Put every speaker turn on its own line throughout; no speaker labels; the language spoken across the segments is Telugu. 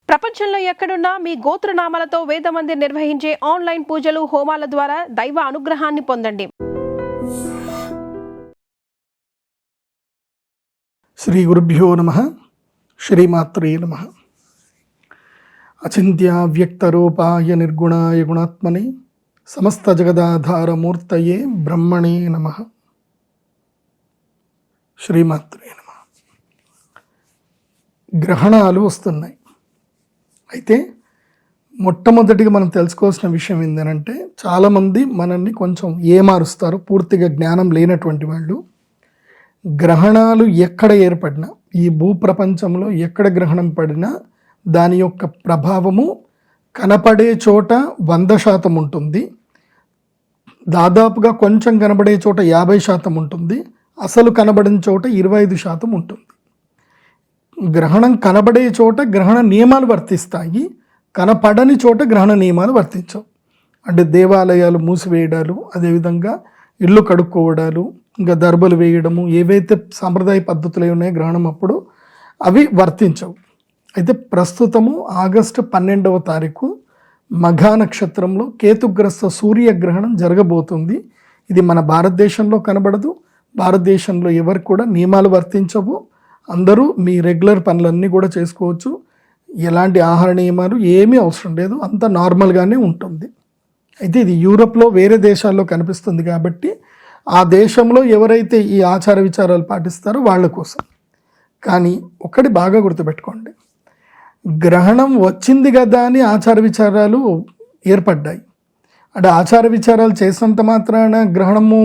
ప్రపంచంలో ఎక్కడున్నా మీ గోత్రనామాలతో వేదమందిర్ నిర్వహించే ఆన్లైన్ పూజలు హోమాల ద్వారా దైవ అనుగ్రహాన్ని పొందండి.
శ్రీ గురుభ్యో నమః. శ్రీమాత్రే నమః. అచింత్య వ్యక్తరూపాయ నిర్గుణాయ గుణాత్మనే సమస్త జగదాధారమూర్తయే బ్రహ్మణే నమః. శ్రీమాత్రే నమః. గ్రహణాలు వస్తున్నాయి. అయితే మొట్టమొదటిగా మనం తెలుసుకోవాల్సిన విషయం ఏంటంటే, చాలామంది మనల్ని కొంచెం ఏమారుస్తారు, పూర్తిగా జ్ఞానం లేనటువంటి వాళ్ళు. గ్రహణాలు ఎక్కడ ఏర్పడినా, ఈ భూప్రపంచంలో ఎక్కడ గ్రహణం పడినా దాని యొక్క ప్రభావము కనపడే చోట 100% ఉంటుంది, దాదాపుగా కొంచెం కనబడే చోట 50% ఉంటుంది, అసలు కనబడిన చోట 25% ఉంటుంది. గ్రహణం కనబడే చోట గ్రహణ నియమాలు వర్తిస్తాయి, కనపడని చోట గ్రహణ నియమాలు వర్తించవు. అంటే దేవాలయాలు మూసివేయడాలు, అదేవిధంగా ఇల్లు కడుక్కోవడాలు, ఇంకా దర్బలు వేయడము, ఏవైతే సాంప్రదాయ పద్ధతులు ఉన్నాయో గ్రహణం అప్పుడు అవి వర్తించవు. అయితే ప్రస్తుతము ఆగస్టు 12వ తారీఖు మఘా నక్షత్రంలో కేతుగ్రస్త సూర్యగ్రహణం జరగబోతుంది. ఇది మన భారతదేశంలో కనబడదు, భారతదేశంలో ఎవరికి కూడా నియమాలు వర్తించవు. అందరూ మీ రెగ్యులర్ పనులన్నీ కూడా చేసుకోవచ్చు, ఎలాంటి ఆహార నియమాలు ఏమీ అవసరం లేదు, అంత నార్మల్గానే ఉంటుంది. అయితే ఇది యూరప్లో వేరే దేశాల్లో కనిపిస్తుంది కాబట్టి ఆ దేశంలో ఎవరైతే ఈ ఆచార విచారాలు పాటిస్తారో వాళ్ళ కోసం. కానీ ఒక్కటి బాగా గుర్తుపెట్టుకోండి, గ్రహణం వచ్చింది కదా అని ఆచార విచారాలు ఏర్పడ్డాయి. అంటే ఆచార విచారాలు చేసినంత మాత్రాన గ్రహణము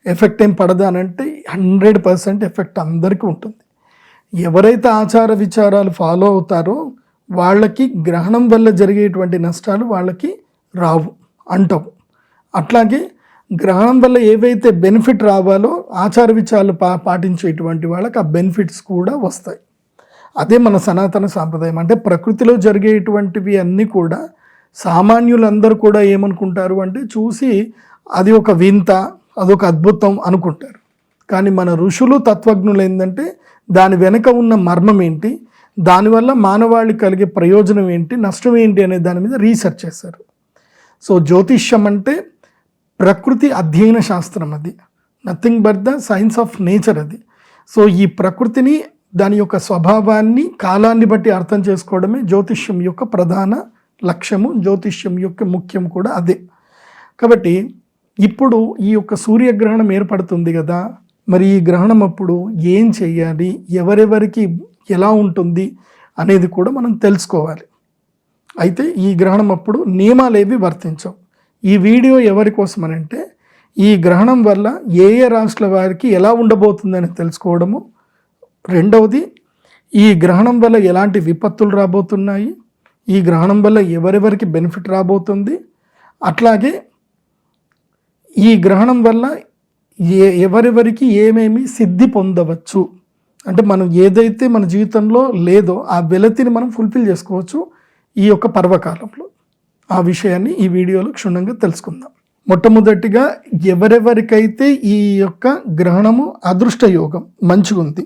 ఎఫెక్ట్ ఏం పడదా అని అంటే 100% ఎఫెక్ట్ అందరికీ ఉంటుంది. ఎవరైతే ఆచార విచారాలు ఫాలో అవుతారో వాళ్ళకి గ్రహణం వల్ల జరిగేటువంటి నష్టాలు వాళ్ళకి రావు, అంటవు. అట్లాగే గ్రహణం వల్ల ఏవైతే బెనిఫిట్ రావాలో ఆచార విచారాలు పాటించేటువంటి వాళ్ళకి ఆ బెనిఫిట్స్ కూడా వస్తాయి. అదే మన సనాతన సాంప్రదాయం. అంటే ప్రకృతిలో జరిగేటువంటివి అన్నీ కూడా సామాన్యులందరూ కూడా ఏమనుకుంటారు అంటే, చూసి అది ఒక వింత, అదొక అద్భుతం అనుకుంటారు. కానీ మన ఋషులు తత్వజ్ఞులు ఏంటంటే దాని వెనుక ఉన్న మర్మం ఏంటి, దానివల్ల మానవాళికి కలిగే ప్రయోజనం ఏంటి, నష్టం ఏంటి అనే దాని మీద రీసెర్చ్ చేశారు. సో జ్యోతిష్యం అంటే ప్రకృతి అధ్యయన శాస్త్రం, అది nothing but the science of nature. అది సో ఈ ప్రకృతిని, దాని యొక్క స్వభావాన్ని, కాలాన్ని బట్టి అర్థం చేసుకోవడమే జ్యోతిష్యం యొక్క ప్రధాన లక్ష్యము, జ్యోతిష్యం యొక్క ముఖ్యం కూడా అదే. కాబట్టి ఇప్పుడు ఈ యొక్క సూర్యగ్రహణం ఏర్పడుతుంది కదా, మరి ఈ గ్రహణం అప్పుడు ఏం చేయాలి, ఎవరెవరికి ఎలా ఉంటుంది అనేది కూడా మనం తెలుసుకోవాలి. అయితే ఈ గ్రహణం అప్పుడు నియమాలు ఏవి వర్తించవు. ఈ వీడియో ఎవరి కోసం అని అంటే, ఈ గ్రహణం వల్ల ఏ ఏ రాష్ట్రాల వారికి ఎలా ఉండబోతుందని తెలుసుకోవడము, రెండవది ఈ గ్రహణం వల్ల ఎలాంటి విపత్తులు రాబోతున్నాయి, ఈ గ్రహణం వల్ల ఎవరెవరికి బెనిఫిట్ రాబోతుంది, అట్లాగే ఈ గ్రహణం వల్ల ఎవరెవరికి ఏమేమి సిద్ధి పొందవచ్చు, అంటే మనం ఏదైతే మన జీవితంలో లేదో ఆ వెలతిని మనం ఫుల్ఫిల్ చేసుకోవచ్చు ఈ యొక్క పర్వకాలంలో. ఆ విషయాన్ని ఈ వీడియోలో క్షుణ్ణంగా తెలుసుకుందాం. మొట్టమొదటిగా ఎవరెవరికైతే ఈ యొక్క గ్రహణము అదృష్ట యోగం మంచిగా ఉంది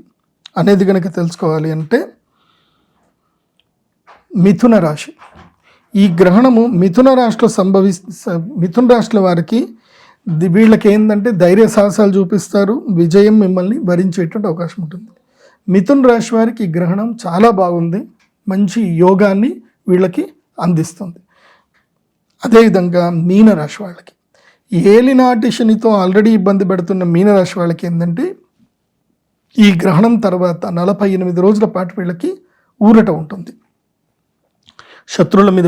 అనేది కనుక తెలుసుకోవాలి అంటే, మిథున రాశి. ఈ గ్రహణము మిథున రాశిలో వారికి వీళ్ళకి ఏంటంటే ధైర్య సాహసాలు చూపిస్తారు, విజయం మిమ్మల్ని భరించేటువంటి అవకాశం ఉంటుంది. మిథున రాశి వారికి ఈ గ్రహణం చాలా బాగుంది, మంచి యోగాన్ని వీళ్ళకి అందిస్తుంది. అదేవిధంగా మీనరాశి వాళ్ళకి, ఏలినాటి శనితో ఆల్రెడీ ఇబ్బంది పెడుతున్న మీనరాశి వాళ్ళకి ఏంటంటే ఈ గ్రహణం తర్వాత 48 రోజుల పాటు వీళ్ళకి ఊరట ఉంటుంది. శత్రువుల మీద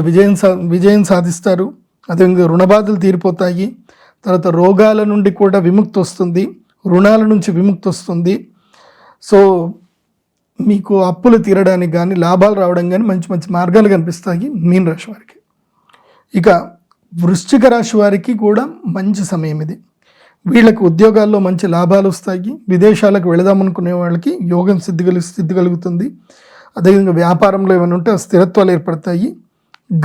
విజయం సాధిస్తారు, అదేవిధంగా రుణబాధలు తీరిపోతాయి, తర్వాత రోగాల నుండి కూడా విముక్తి వస్తుంది, రుణాల నుంచి విముక్తి వస్తుంది. సో మీకు అప్పులు తీరడానికి కానీ లాభాలు రావడం కానీ మంచి మంచి మార్గాలు కనిపిస్తాయి మీన రాశి వారికి. ఇక వృశ్చిక రాశి వారికి కూడా మంచి సమయం ఇది. వీళ్ళకి ఉద్యోగాల్లో మంచి లాభాలు వస్తాయి, విదేశాలకు వెళదామనుకునే వాళ్ళకి యోగం సిద్ధి కలుగుతుంది. అదేవిధంగా వ్యాపారంలో ఏమైనా ఉంటే స్థిరత్వాలు ఏర్పడతాయి.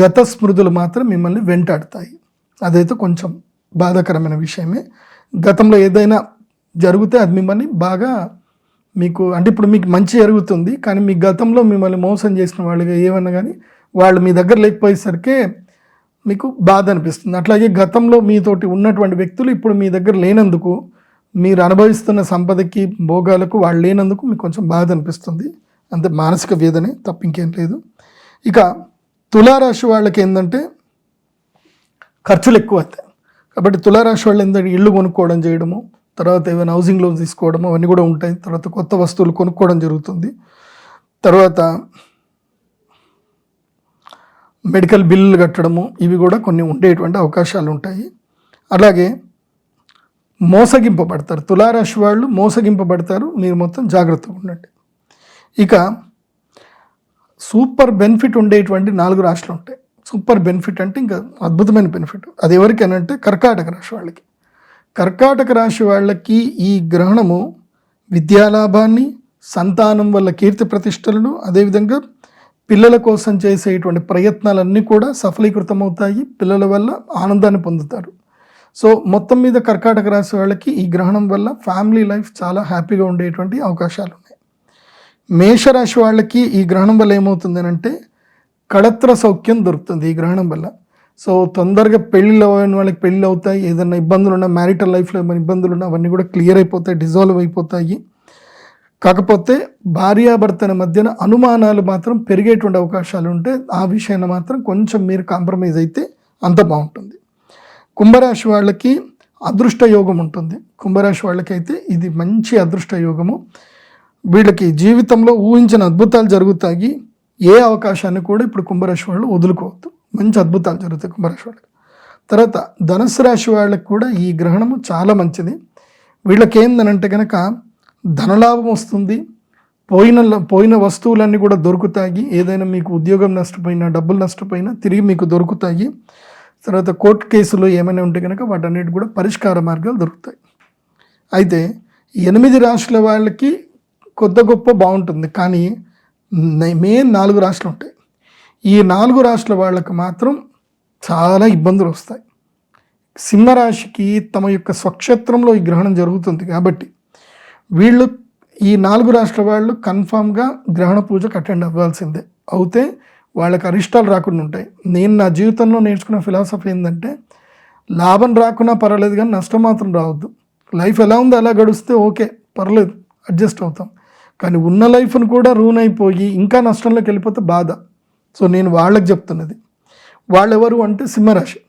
గత స్మృతులు మాత్రం మిమ్మల్ని వెంటాడుతాయి, అదైతే కొంచెం బాధాకరమైన విషయమే. గతంలో ఏదైనా జరిగితే అది మిమ్మల్ని బాగా మీకు అంటే ఇప్పుడు మీకు మంచి జరుగుతుంది, కానీ మీ గతంలో మిమ్మల్ని మోసం చేసిన వాళ్ళుగా ఏమన్నా కానీ వాళ్ళు మీ దగ్గర లేకపోయేసరికి మీకు బాధ అనిపిస్తుంది. అట్లాగే గతంలో మీతోటి ఉన్నటువంటి వ్యక్తులు ఇప్పుడు మీ దగ్గర లేనందుకు, మీరు అనుభవిస్తున్న సంపదకి భోగాలకు వాళ్ళు లేనందుకు మీకు కొంచెం బాధ అనిపిస్తుంది. అంతే, మానసిక వేదనే తప్ప ఇంకేం లేదు. ఇక తులారాశి వాళ్ళకి ఏంటంటే ఖర్చులు ఎక్కువ అవుతాయి. కాబట్టి తులారాశి వాళ్ళు ఏంటంటే ఇళ్ళు కొనుక్కోవడం చేయడము, తర్వాత ఏమైనా హౌసింగ్ లోన్ తీసుకోవడము అవన్నీ కూడా ఉంటాయి. తర్వాత కొత్త వస్తువులు కొనుక్కోవడం జరుగుతుంది. తర్వాత మెడికల్ బిల్లులు కట్టడము ఇవి కూడా కొన్ని ఉండేటువంటి అవకాశాలు ఉంటాయి. అలాగే మోసగింపబడతారు, తులారాశి వాళ్ళు మోసగింపబడతారు. మీరు మొత్తం జాగ్రత్తగా ఉండండి. ఇక సూపర్ బెనిఫిట్ ఉండేటువంటి 4 రాశులు ఉంటాయి. సూపర్ బెనిఫిట్ అంటే ఇంకా అద్భుతమైన బెనిఫిట్. అది ఎవరికైనా కర్కాటక రాశి వాళ్ళకి. కర్కాటక రాశి వాళ్ళకి ఈ గ్రహణము విద్యాలాభాన్ని, సంతానం వల్ల కీర్తి ప్రతిష్టలను, అదేవిధంగా పిల్లల కోసం చేసేటువంటి ప్రయత్నాలన్నీ కూడా సఫలీకృతం అవుతాయి. పిల్లల వల్ల ఆనందాన్ని పొందుతారు. సో మొత్తం మీద కర్కాటక రాశి వాళ్ళకి ఈ గ్రహణం వల్ల ఫ్యామిలీ లైఫ్ చాలా హ్యాపీగా ఉండేటువంటి అవకాశాలు ఉన్నాయి. మేషరాశి వాళ్ళకి ఈ గ్రహణం వల్ల ఏమవుతుంది అంటే కళత్ర సౌఖ్యం దొరుకుతుంది ఈ గ్రహణం వల్ల. సో తొందరగా పెళ్ళిళ్ళు అయిన వాళ్ళకి పెళ్ళి అవుతాయి. ఏదైనా ఇబ్బందులు ఉన్నా, మ్యారిటల్ లైఫ్లో ఏమైనా ఇబ్బందులు ఉన్నా అవన్నీ కూడా క్లియర్ అయిపోతాయి, డిజాల్వ్ అయిపోతాయి. కాకపోతే భార్యాభర్తల మధ్యన అనుమానాలు మాత్రం పెరిగేటువంటి అవకాశాలు ఉంటే ఆ విషయాన్ని మాత్రం కొంచెం మీరు కాంప్రమైజ్ అయితే అంత బాగుంటుంది. కుంభరాశి వాళ్ళకి అదృష్ట యోగం ఉంటుంది. కుంభరాశి వాళ్ళకైతే ఇది మంచి అదృష్ట యోగము. వీళ్ళకి జీవితంలో ఊహించిన అద్భుతాలు జరుగుతాయి. ఏ అవకాశాన్ని కూడా ఇప్పుడు కుంభరాశి వాళ్ళు వదులుకోవద్దు. మంచి అద్భుతాలు జరుగుతాయి కుంభరాశి వాళ్ళకి. తర్వాత ధనుసు రాశి వాళ్ళకి కూడా ఈ గ్రహణము చాలా మంచిది. వీళ్ళకి ఏందనంటే కనుక ధనలాభం వస్తుంది. పోయిన వస్తువులన్నీ కూడా దొరుకుతాయి. ఏదైనా మీకు ఉద్యోగం నష్టపోయినా, డబ్బులు నష్టపోయినా తిరిగి మీకు దొరుకుతాయి. తర్వాత కోర్టు కేసులు ఏమైనా ఉంటే కనుక వాటన్నిటి కూడా పరిష్కార మార్గాలు దొరుకుతాయి. అయితే 8 రాశుల వాళ్ళకి కొద్ది గొప్ప బాగుంటుంది. కానీ మెయిన్ 4 రాశులు ఉంటాయి. ఈ 4 రాశుల వాళ్ళకి మాత్రం చాలా ఇబ్బందులు వస్తాయి. సింహరాశికి తమ యొక్క స్వక్షేత్రంలో ఈ గ్రహణం జరుగుతుంది కాబట్టి వీళ్ళు ఈ 4 రాష్ట్రాల వాళ్ళు కన్ఫామ్గా గ్రహణ పూజకు అటెండ్ అవ్వాల్సిందే. అవుతే వాళ్ళకి అరిష్టాలు రాకుండా ఉంటాయి. నేను నా జీవితంలో నేర్చుకున్న ఫిలాసఫీ ఏంటంటే లాభం రాకున్నా పర్వాలేదు కానీ నష్టం మాత్రం రావద్దు. లైఫ్ ఎలా ఉందో అలా గడిస్తే ఓకే, పర్లేదు, అడ్జస్ట్ అవుతాం. కానీ ఉన్న లైఫ్ను కూడా రూన్ అయిపోయి ఇంకా నష్టంలోకి వెళ్ళిపోతే బాధ. సో నేను వాళ్ళకి చెప్తున్నది, వాళ్ళెవరు అంటే సింహరాశి.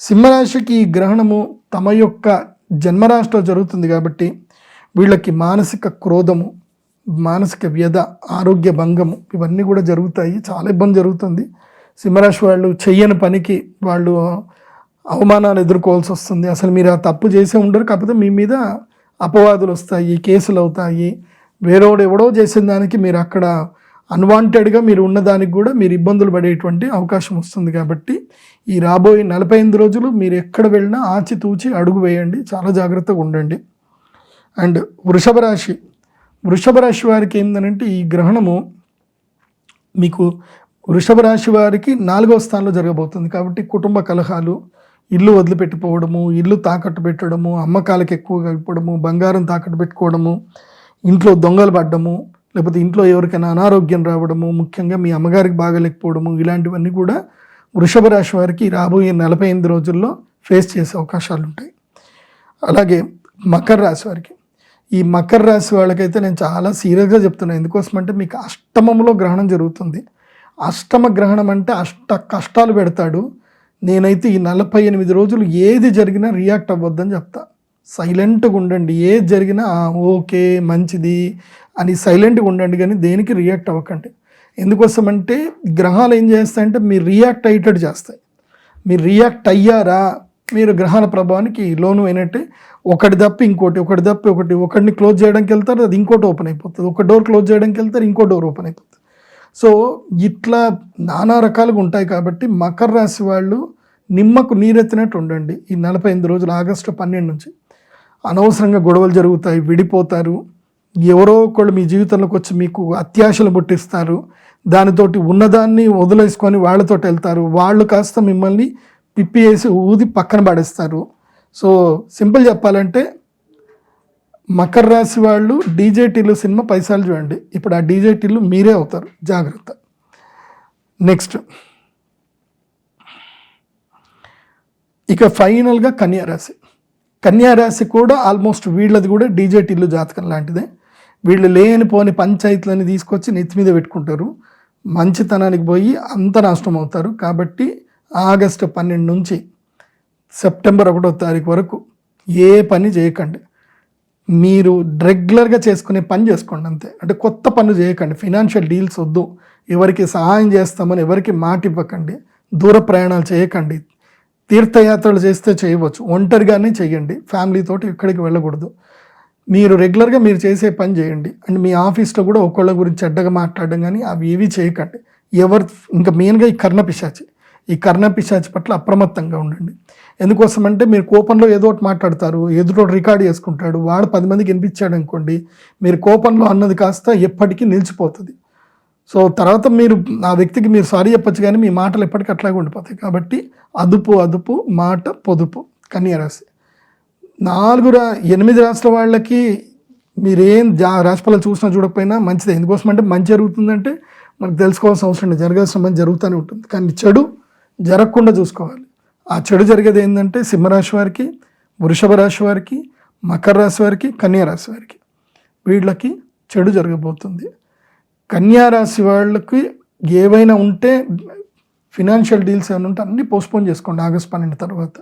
సింహరాశికి ఈ గ్రహణము తమ యొక్క జన్మరాశిలో జరుగుతుంది కాబట్టి వీళ్ళకి మానసిక క్రోధము, మానసిక వ్యధ, ఆరోగ్య భంగము ఇవన్నీ కూడా జరుగుతాయి. చాలా ఇబ్బంది జరుగుతుంది. సింహరాశి వాళ్ళు చెయ్యని పనికి వాళ్ళు అవమానాలు ఎదుర్కోవాల్సి వస్తుంది. అసలు మీరు ఆ తప్పు చేసే ఉండరు, కాకపోతే మీ మీద అపవాదులు వస్తాయి, కేసులు అవుతాయి. వేరేవాడు ఎవడో చేసిన దానికి మీరు అక్కడ అన్వాంటెడ్గా మీరు ఉన్నదానికి కూడా మీరు ఇబ్బందులు పడేటువంటి అవకాశం వస్తుంది. కాబట్టి ఈ రాబోయే 45 రోజులు మీరు ఎక్కడ వెళ్ళినా ఆచితూచి అడుగు వేయండి, చాలా జాగ్రత్తగా ఉండండి. అండ్ వృషభ రాశి వారికి ఏంటంటే ఈ గ్రహణము మీకు వృషభ రాశి వారికి 4వ స్థానంలో జరగబోతుంది. కాబట్టి కుటుంబ కలహాలు, ఇల్లు వదిలిపెట్టిపోవడము, ఇల్లు తాకట్టు పెట్టడము, అమ్మకాలకు ఎక్కువగా ఇవ్వడము, బంగారం తాకట్టు పెట్టుకోవడము, ఇంట్లో దొంగలు పడ్డము, లేకపోతే ఇంట్లో ఎవరికైనా అనారోగ్యం రావడము, ముఖ్యంగా మీ అమ్మగారికి బాగలేకపోవడము, ఇలాంటివన్నీ కూడా వృషభ రాశి వారికి రాబోయే 45 రోజుల్లో ఫేస్ చేసే అవకాశాలు ఉంటాయి. అలాగే మకర రాశి వారికి, ఈ మకర రాశి వాళ్ళకైతే నేను చాలా సీరియస్గా చెప్తున్నాను. ఎందుకోసమంటే మీకు అష్టమంలో గ్రహణం జరుగుతుంది. అష్టమ గ్రహణం అంటే అష్ట కష్టాలు పెడతాడు. నేనైతే ఈ 48 రోజులు ఏది జరిగినా రియాక్ట్ అవ్వద్దని చెప్తా. సైలెంట్గా ఉండండి. ఏది జరిగినా ఓకే మంచిది అని సైలెంట్గా ఉండండి, కానీ దేనికి రియాక్ట్ అవ్వకండి. ఎందుకోసమంటే గ్రహాలు ఏం చేస్తాయంటే మీరు రియాక్ట్ అయ్యేటట్టు చేస్తాయి. మీరు రియాక్ట్ అయ్యారా మీరు గ్రహాల ప్రభావానికి లోను అయినట్టే. ఒకటి తప్పి ఇంకోటి, ఒకటిని క్లోజ్ చేయడానికి వెళ్తారు, అది ఇంకోటి ఓపెన్ అయిపోతుంది. ఒక డోర్ క్లోజ్ చేయడానికి వెళ్తారు, ఇంకో డోర్ ఓపెన్ అయిపోతుంది. సో ఇట్లా నానా రకాలుగా ఉంటాయి. కాబట్టి మకర రాశి వాళ్ళు నిమ్మకు నీరెత్తినట్టు ఉండండి ఈ 45 రోజులు. ఆగస్టు 12 నుంచి అనవసరంగా గొడవలు జరుగుతాయి, విడిపోతారు. ఎవరో ఒకళ్ళు మీ జీవితంలోకి వచ్చి మీకు అత్యాశలు పుట్టిస్తారు. దానితోటి ఉన్నదాన్ని వదిలేసుకొని వాళ్ళతో వెళ్తారు. వాళ్ళు కాస్త మిమ్మల్ని పిప్పి వేసి ఊది పక్కన పడేస్తారు. సో సింపుల్ చెప్పాలంటే మకర రాశి వాళ్ళు డీజే టిల్లు సినిమా పైసలు చూడండి. ఇప్పుడు ఆ డీజే టిల్లు మీరే అవుతారు, జాగ్రత్త. నెక్స్ట్ ఇక ఫైనల్గా కన్యారాశి. కన్యారాశి కూడా ఆల్మోస్ట్ వీళ్ళది కూడా డీజే టిల్లు జాతకం లాంటిదే. వీళ్ళు లేనిపోని పంచాయతీలని తీసుకొచ్చి నెత్తి మీద పెట్టుకుంటారు, మంచితనానికి పోయి అంత నాశనం అవుతారు. కాబట్టి ఆగస్టు 12 నుంచి సెప్టెంబర్ 1వ తారీఖు వరకు ఏ పని చేయకండి. మీరు రెగ్యులర్గా చేసుకునే పని చేసుకోండి అంతే. అంటే కొత్త పనులు చేయకండి, ఫినాన్షియల్ డీల్స్ వద్దు, ఎవరికి సహాయం చేస్తామని ఎవరికి మాట ఇవ్వకండి, దూర ప్రయాణాలు చేయకండి. తీర్థయాత్రలు చేస్తే చేయవచ్చు, ఒంటరిగానే చేయండి, ఫ్యామిలీతోటి ఎక్కడికి వెళ్ళకూడదు. మీరు రెగ్యులర్గా మీరు చేసే పని చేయండి. అండ్ మీ ఆఫీస్లో కూడా ఒకళ్ళ గురించి చెడ్డగా మాట్లాడడం కానీ అవి ఏవి చేయకండి. ఇంకా మెయిన్గా ఈ కర్ణపిశాచి పట్ల అప్రమత్తంగా ఉండండి. ఎందుకోసమంటే మీరు కోపంలో ఏదో ఒకటి మాట్లాడతారు, ఎదుటోటి రికార్డ్ చేసుకుంటాడు, వాడు 10 మందికి వినిపించాడు అనుకోండి, మీరు కోపంలో అన్నది కాస్త ఎప్పటికీ నిలిచిపోతుంది. సో తర్వాత మీరు ఆ వ్యక్తికి మీరు సారీ చెప్పచ్చు, కానీ మీ మాటలు ఎప్పటికీ అట్లాగే ఉండిపోతాయి. కాబట్టి అదుపు మాట పొదుపు. కన్యారాశి 8 రాశుల వాళ్ళకి మీరేం రాశిఫలాలు చూసినా చూడకపోయినా మంచిదే. ఎందుకోసం అంటే మంచి జరుగుతుందంటే మనకు తెలుసుకోవాల్సిన అవసరం లేదు, జరగాల్సిన మంచి జరుగుతూనే ఉంటుంది. కానీ చెడు జరగకుండా చూసుకోవాలి. ఆ చెడు జరిగేది ఏంటంటే సింహరాశి వారికి, వృషభ రాశి వారికి, మకర రాశి వారికి, కన్యారాశి వారికి వీళ్ళకి చెడు జరగబోతుంది. కన్యారాశి వాళ్ళకి ఏవైనా ఉంటే ఫినాన్షియల్ డీల్స్ ఏమైనా ఉంటే అన్నీ పోస్ట్పోన్ చేసుకోండి. ఆగస్టు 12 తర్వాత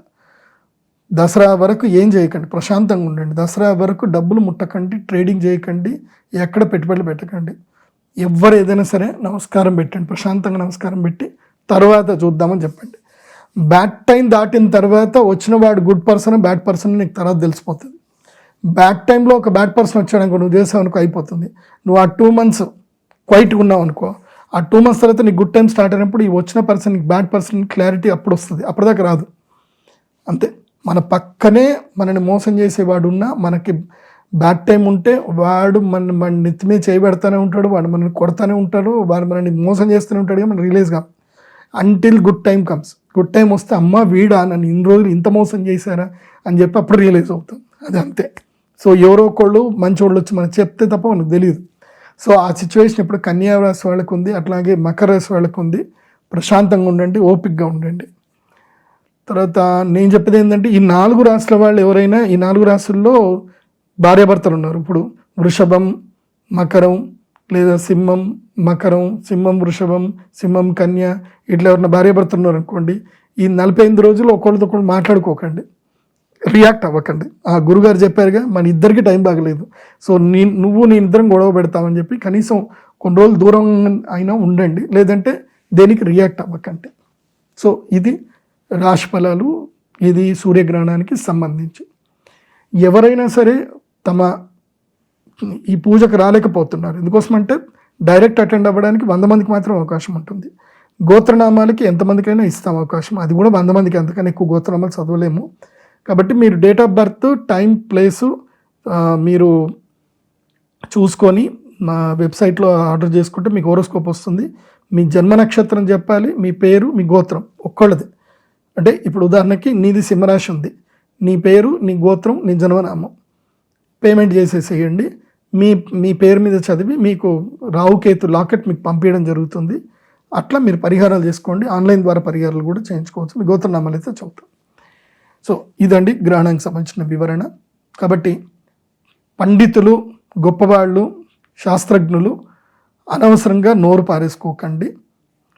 దసరా వరకు ఏం చేయకండి, ప్రశాంతంగా ఉండండి. దసరా వరకు డబ్బులు ముట్టకండి, ట్రేడింగ్ చేయకండి, ఎక్కడ పెట్టుబడులు పెట్టకండి. ఎవరు ఏదైనా సరే నమస్కారం పెట్టండి, ప్రశాంతంగా నమస్కారం పెట్టి తర్వాత చూద్దామని చెప్పండి. బ్యాడ్ టైం దాటిన తర్వాత వచ్చిన వాడు గుడ్ పర్సన్ బ్యాడ్ పర్సన్ నీకు తర్వాత తెలిసిపోతుంది. బ్యాడ్ టైంలో ఒక బ్యాడ్ పర్సన్ వచ్చాడనుకో, నువ్వు చేసావు అనుకో, అయిపోతుంది. నువ్వు ఆ 2 months క్వైట్గా ఉన్నావు అనుకో, ఆ 2 months తర్వాత నీకు గుడ్ టైం స్టార్ట్ అయినప్పుడు ఈ వచ్చిన పర్సన్ బ్యాడ్ పర్సన్ క్లారిటీ అప్పుడు వస్తుంది, అప్పటిదాకా రాదు. అంతే. మన పక్కనే మనని మోసం చేసేవాడు ఉన్నా, మనకి బ్యాడ్ టైం ఉంటే వాడు మన నెత్తి మీద చేయబెడతానే ఉంటాడు, వాడు మనల్ని కొడతానే ఉంటాడు, వాడు మనల్ని మోసం చేస్తూనే ఉంటాడు. మనం రిలీజ్ కాదు until good time comes. Good time వస్తే అమ్మ వీడా నన్ను ఇన్ని రోజులు ఇంత మోసం చేశారా అని చెప్పి అప్పుడు రియలైజ్ అవుతాం. అది అంతే. సో ఎవరో ఒకళ్ళు మంచి వాళ్ళు వచ్చి మనకు చెప్తే తప్ప మనకు తెలియదు. సో ఆ సిచ్యువేషన్ ఇప్పుడు కన్యా రాశి వాళ్ళకు ఉంది, అట్లాగే మకర రాశి వాళ్ళకు ఉంది. ప్రశాంతంగా ఉండండి, ఓపికగా ఉండండి. తర్వాత నేను చెప్పేది ఏంటంటే ఈ 4 రాశుల వాళ్ళు ఎవరైనా, ఈ 4 రాశుల్లో భార్యాభర్తలు ఉన్నారు. ఇప్పుడు వృషభం, మకరం, లేదా సింహం మకరం, సింహం వృషభం, సింహం కన్య, ఇట్లా ఎవరైనా భార్యాభర్తలు ఉన్నారు అనుకోండి, ఈ 45 రోజులు ఒకళ్ళు మాట్లాడుకోకండి, రియాక్ట్ అవ్వకండి. ఆ గురుగారు చెప్పారుగా, మన ఇద్దరికి టైం బాగలేదు, సో నేను ఇద్దరం గొడవ పెడతామని చెప్పి కనీసం కొన్ని రోజులు దూరం అయినా ఉండండి, లేదంటే దేనికి రియాక్ట్ అవ్వకండి. సో ఇది రాశి ఫలాలు, ఇది సూర్యగ్రహణానికి సంబంధించి. ఎవరైనా సరే తమ ఈ పూజకు రాలేకపోతున్నారు, ఎందుకోసమంటే డైరెక్ట్ అటెండ్ అవ్వడానికి 100 మందికి మాత్రం అవకాశం ఉంటుంది. గోత్రనామాలకి ఎంతమందికైనా ఇస్తాం అవకాశం, అది కూడా 100 మందికి, అంతకన్నా ఎక్కువ గోత్రనామాలు చదవలేము. కాబట్టి మీరు date of birth, time, place మీరు చూసుకొని మా వెబ్సైట్లో ఆర్డర్ చేసుకుంటే మీకు హోరోస్కోప్ వస్తుంది. మీ జన్మ నక్షత్రం చెప్పాలి, మీ పేరు, మీ గోత్రం ఒక్కళ్ళది. అంటే ఇప్పుడు ఉదాహరణకి నీది సింహరాశి ఉంది, నీ పేరు, నీ గోత్రం, నీ జన్మనామం పేమెంట్ చేసేసేయండి. మీ పేరు మీద చదివి మీకు రావుకేతు లాకెట్ మీకు పంపించడం జరుగుతుంది. అట్లా మీరు పరిహారాలు చేసుకోండి. ఆన్లైన్ ద్వారా పరిహారాలు కూడా చేయించుకోవచ్చు. మీ గోత్రనామాలు అయితే చదువుతాం. సో ఇదండి గ్రహణానికి సంబంధించిన వివరణ. కాబట్టి పండితులు, గొప్పవాళ్ళు, శాస్త్రజ్ఞులు అనవసరంగా నోరు పారేసుకోకండి.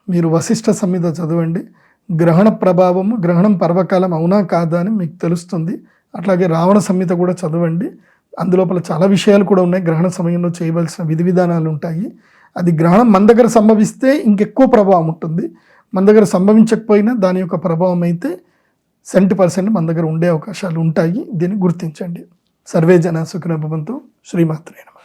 మీరు వశిష్ఠ సంహిత చదవండి. గ్రహణ ప్రభావము, గ్రహణం పర్వకాలం అవునా కాదా అని మీకు తెలుస్తుంది. అట్లాగే రావణ సంహిత కూడా చదవండి. అందులోపల చాలా విషయాలు కూడా ఉన్నాయి. గ్రహణ సమయంలో చేయవలసిన విధి విధానాలు ఉంటాయి. అది గ్రహణం మన దగ్గర సంభవిస్తే ఇంకెక్కువ ప్రభావం ఉంటుంది. మన దగ్గర సంభవించకపోయినా దాని యొక్క ప్రభావం అయితే 70% మన దగ్గర ఉండే అవకాశాలు ఉంటాయి. దీన్ని గుర్తించండి. సర్వే జన సుఖినో భవంతు. శ్రీమాత్రే నమః.